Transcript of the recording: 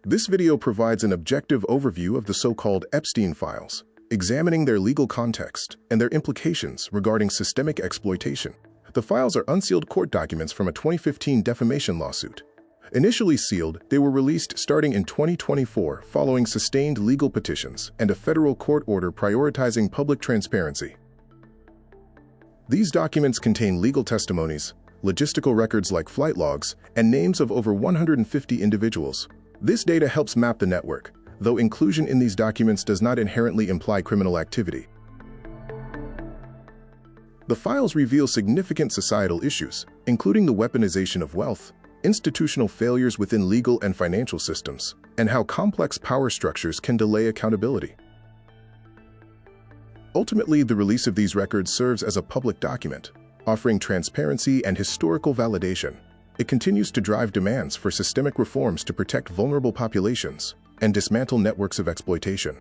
This video provides an objective overview of the so-called Epstein files, examining their legal context and their implications regarding systemic exploitation. The files are unsealed court documents from a 2015 defamation lawsuit. Initially sealed, they were released starting in 2024 following sustained legal petitions and a federal court order prioritizing public transparency. These documents contain legal testimonies, logistical records like flight logs, and names of over 150 individuals. This data helps map the network, though inclusion in these documents does not inherently imply criminal activity. The files reveal significant societal issues, including the weaponization of wealth, institutional failures within legal and financial systems, and how complex power structures can delay accountability. Ultimately, the release of these records serves as a public document, offering transparency and historical validation. It continues to drive demands for systemic reforms to protect vulnerable populations and dismantle networks of exploitation.